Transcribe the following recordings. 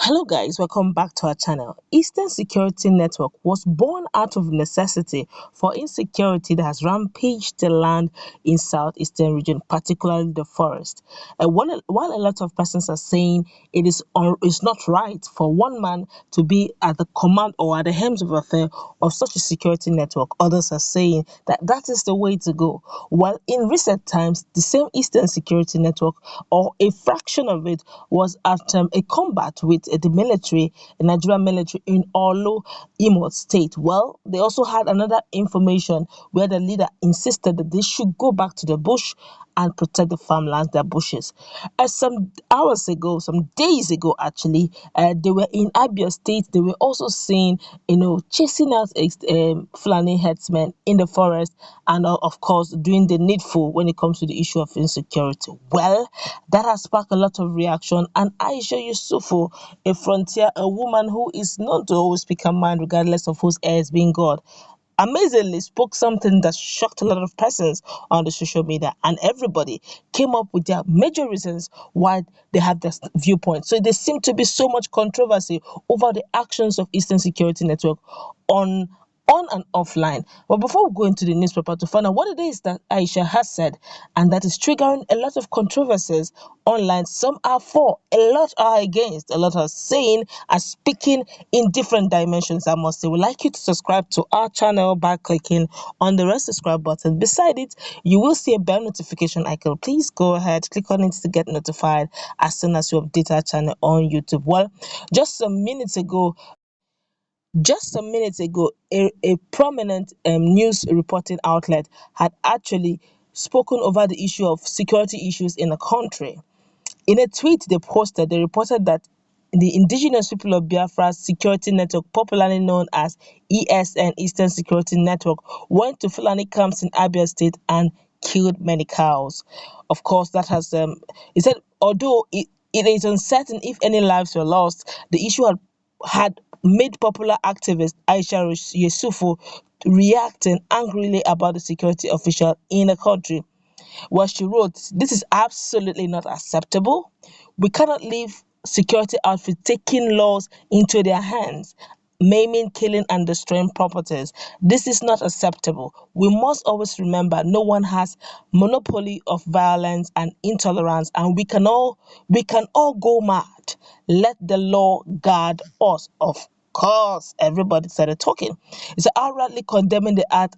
Hello guys, welcome back to our channel. Eastern Security Network was born out of necessity for insecurity that has rampaged the land in southeastern region, particularly the forest. And while a lot of persons are saying it's not right for one man to be at the command or at the helms of affair of such a security network, others are saying that that is the way to go. Well, in recent times, the same Eastern Security Network, or a fraction of it, was at a combat with the military, the Nigerian military in Olo, Imo State. Well, they also had another information where the leader insisted that they should go back to the bush and protect the farmlands, their bushes. Some hours ago, some days ago actually, they were in Abia State. They were also seen, chasing out Fulani herdsmen in the forest and, of course, doing the needful when it comes to the issue of insecurity. Well, that has sparked a lot of reaction, and Aisha Yesufu, a frontier, a woman who is known to always speak her mind regardless of whose heir is being God, amazingly spoke something that shocked a lot of persons on the social media, and everybody came up with their major reasons why they have this viewpoint. So there seemed to be so much controversy over the actions of Eastern Security Network on and offline. But before we go into the newspaper to find out what it is that Aisha has said, and that is triggering a lot of controversies online, some are for, a lot are against, a lot are saying and speaking in different dimensions. I must say, we'd like you to subscribe to our channel by clicking on the red subscribe button. Beside it, you will see a bell notification icon. Please go ahead, click on it to get notified as soon as we update our channel on YouTube. Well, just some minutes ago, a prominent news reporting outlet had actually spoken over the issue of security issues in the country. In a tweet they reported that the indigenous people of Biafra's security network, popularly known as ESN, Eastern Security Network, went to Fulani camps in Abia State and killed many cows. Of course, that has, he said, although it is uncertain if any lives were lost, the issue had made popular activist Aisha Yesufu reacting angrily about the security official in the country. Well, she wrote, "This is absolutely not acceptable. We cannot leave security outfits taking laws into their hands, maiming, killing, and destroying properties. This is not acceptable. We must always remember no one has monopoly of violence and intolerance, and we can all go mad. Let the law guard us." Of course, everybody started talking. It's outrightly condemning the act.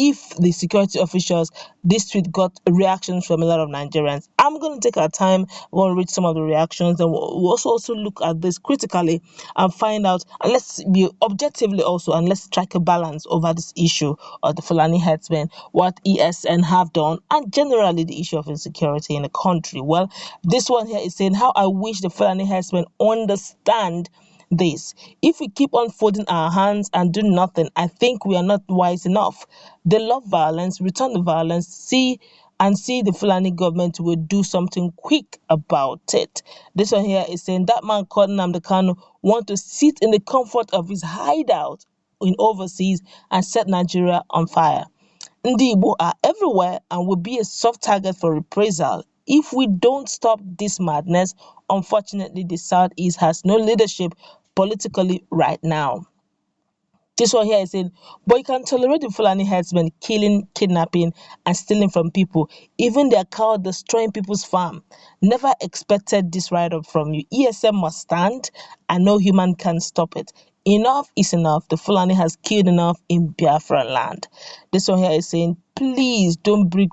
If the security officials, this tweet got reactions from a lot of Nigerians. I'm going to take our time, we're going to read some of the reactions, and we'll also look at this critically and find out, and let's be objectively also, and let's strike a balance over this issue of the Fulani herdsmen, what ESN have done, and generally the issue of insecurity in the country. Well, this one here is saying, "How I wish the Fulani herdsmen understand this. If we keep on folding our hands and do nothing, I think we are not wise enough. They love violence, return the violence, see the Fulani government will do something quick about it." This one here is saying, "That man called Nnamdi Kanu want to sit in the comfort of his hideout in overseas and set Nigeria on fire. Ndi Igbo are everywhere and will be a soft target for reprisal. If we don't stop this madness, unfortunately, the Southeast has no leadership politically right now." This one here is saying, "But you can tolerate the Fulani herdsmen killing, kidnapping, and stealing from people. Even their cow destroying people's farm. Never expected this right up from you. ESM must stand, and no human can stop it. Enough is enough. The Fulani has killed enough in Biafra land." This one here is saying, "Please don't bring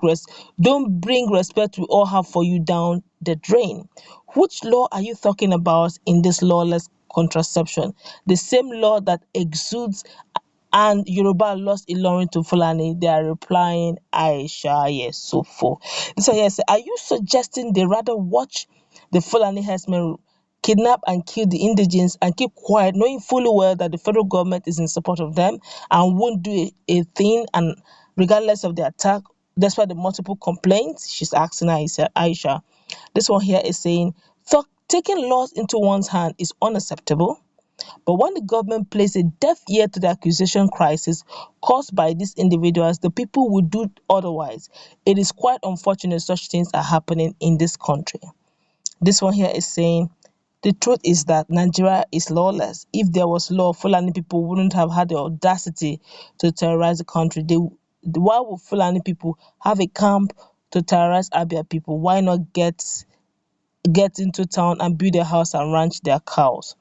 respect we all have for you down the drain. Which law are you talking about in this lawless contraception? The same law that exudes and Yoruba lost Ilorin to Fulani." They are replying, Aisha Yesufu. So yes, are you suggesting they rather watch the Fulani herdsmen kidnap and kill the indigenes and keep quiet, knowing fully well that the federal government is in support of them and won't do a thing, and regardless of the attack, despite the multiple complaints? She's asking Aisha. This one here is saying, taking laws into one's hand is unacceptable. But when the government plays a deaf ear to the accusation crisis caused by these individuals, the people will do otherwise. It is quite unfortunate such things are happening in this country." This one here is saying, The truth is that Nigeria is lawless. If there was law, Fulani people wouldn't have had the audacity to terrorize the country. Why would Fulani people have a camp to terrorize Abia people? Why not get into town and build a house and ranch their cows?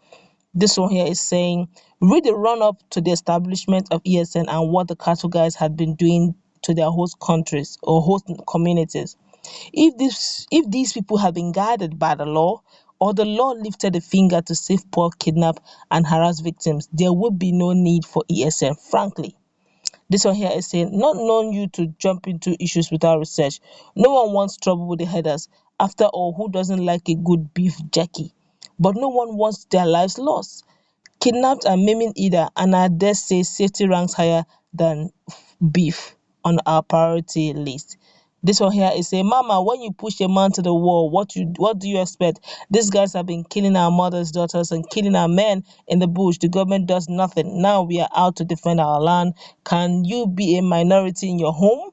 This one here is saying, read the run-up to the establishment of ESN and what the cattle guys had been doing to their host countries or host communities. If these people had been guided by the law, or the law lifted a finger to save poor, kidnap, and harass victims, there would be no need for ESN, frankly. This one here is saying, not knowing you to jump into issues without research. No one wants trouble with the headers. After all, who doesn't like a good beef jerky? But no one wants their lives lost, kidnapped and maiming either, and I dare say safety ranks higher than beef on our priority list. This one here is a mama, when you push a man to the wall, what do you expect? These guys have been killing our mothers, daughters, and killing our men in the bush. The government does nothing. Now we are out to defend our land. Can you be a minority in your home?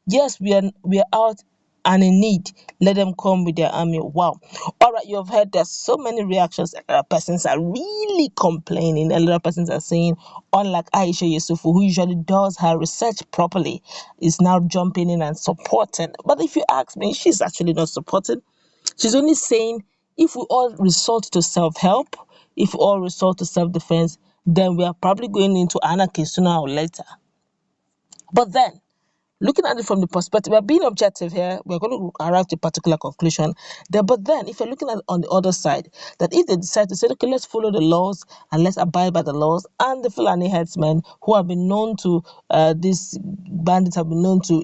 Yes, we are out and in need. Let them come with their army. Wow. All right, you've heard there's so many reactions. A lot of persons are really complaining. A lot of persons are saying, unlike Aisha Yesufu, who usually does her research properly, is now jumping in and supporting. But if you ask me, she's actually not supporting. She's only saying, if we all resort to self-help, if we all resort to self-defense, then we are probably going into anarchy sooner or later. But then, looking at it from the perspective, we're being objective here, we're going to arrive to a particular conclusion there. But then, if you're looking at it on the other side, that if they decide to say, okay, let's follow the laws and let's abide by the laws, and the Fulani herdsmen who have been known to, these bandits have been known to,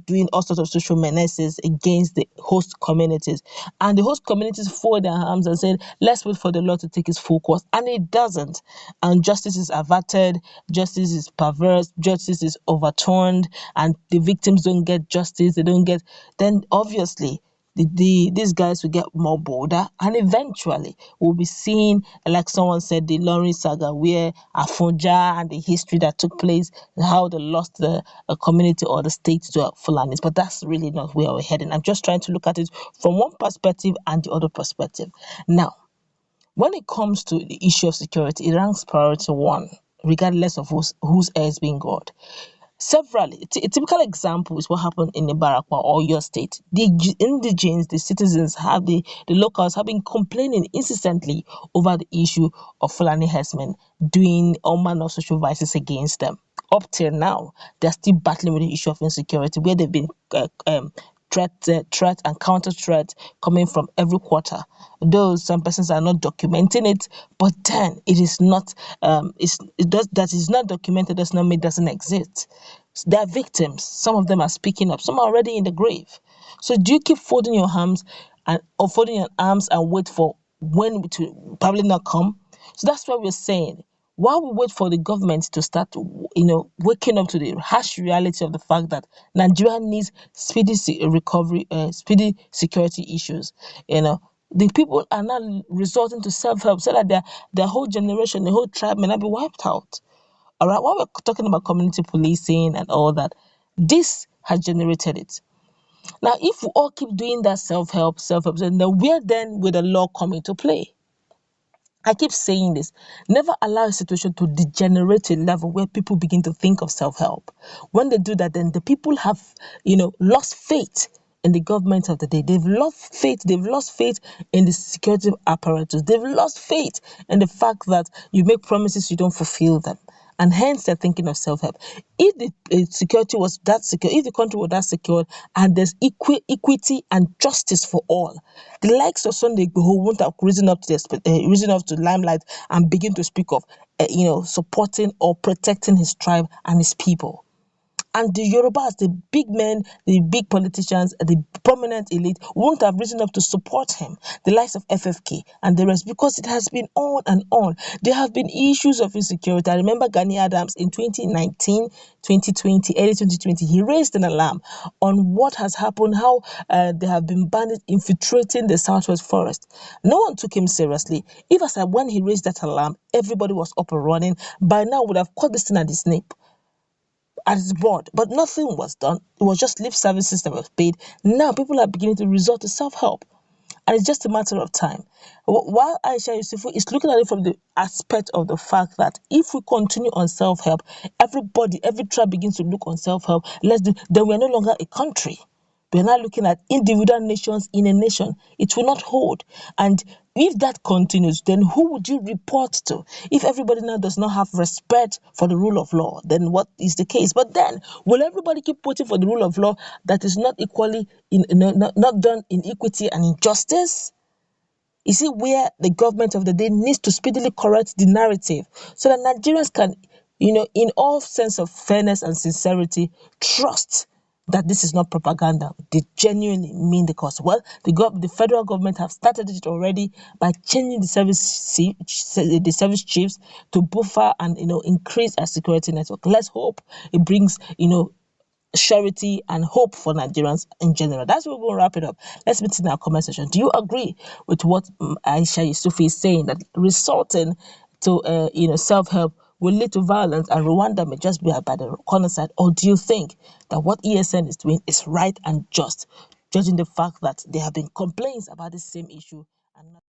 doing all sorts of social menaces against the host communities, and the host communities fold their arms and said, let's wait for the law to take its full course, and it doesn't, and justice is averted, justice is perverse, justice is overturned, and the victims don't get justice, they don't get, then obviously these guys will get more bolder, and eventually we'll be seeing, like someone said, the Lorry saga, where Afonja and the history that took place, how they lost the community or the state to Fulanis. But that's really not where we're heading. I'm just trying to look at it from one perspective and the other perspective. Now, when it comes to the issue of security, it ranks priority one, regardless of whose hair is being got. Severally, a typical example is what happened in Ibarakwa or your state. The indigenes, the citizens, the locals have been complaining incessantly over the issue of Fulani herdsmen doing all manner of social vices against them. Up till now, they're still battling with the issue of insecurity, where they've been threat and counter threat coming from every quarter. Though some persons are not documenting it, but then it is not that is not documented does not mean it doesn't exist. There are victims. Some of them are speaking up. Some are already in the grave. So do you keep folding your arms and wait for when to probably not come? So that's why we're saying, while we wait for the government to start, waking up to the harsh reality of the fact that Nigeria needs speedy recovery, speedy security issues, the people are now resorting to self-help so that their whole generation, the whole tribe may not be wiped out. All right, while we're talking about community policing and all that, this has generated it. Now, if we all keep doing that self-help, then where then will the law come into play? I keep saying this. Never allow a situation to degenerate to a level where people begin to think of self-help. When they do that, then the people have, lost faith in the government of the day. They've lost faith. They've lost faith in the security apparatus. They've lost faith in the fact that you make promises, you don't fulfill them. And hence they're thinking of self-help. If the security was that secure, if the country was that secure, and there's equity and justice for all, the likes of Sunday Igboho won't have risen up to limelight and begin to speak of, supporting or protecting his tribe and his people. And the Yorubas, the big men, the big politicians, the prominent elite won't have risen up to support him, the likes of FFK and the rest, because it has been on and on. There have been issues of insecurity. I remember Gani Adams in 2019, 2020, early 2020, he raised an alarm on what has happened, how there have been bandits infiltrating the Southwest Forest. No one took him seriously. When he raised that alarm, everybody was up and running. By now, would have caught this thing at the snake, at its board, but nothing was done. It was just lip services that were paid. Now people are beginning to resort to self-help. and it's just a matter of time. While Aisha Yesufu is looking at it from the aspect of the fact that if we continue on self-help, every tribe begins to look on self-help, then we're no longer a country. We're now looking at individual nations in a nation. It will not hold. And if that continues, then who would you report to? If everybody now does not have respect for the rule of law, then what is the case? But then, will everybody keep voting for the rule of law that is not equally, not done in equity and in justice? You see where the government of the day needs to speedily correct the narrative so that Nigerians can, in all sense of fairness and sincerity, trust that this is not propaganda. They genuinely mean the cause. Well, the federal government have started it already by changing the service chiefs to buffer and increase our security network. Let's hope it brings surety and hope for Nigerians in general. That's where we're going to wrap it up. Let's meet in our comment section. Do you agree with what Aisha Yesufu is saying, that resorting to self-help will lead to violence and Rwanda may just be by the corner side? Or do you think that what ESN is doing is right and just, judging the fact that there have been complaints about the same issue and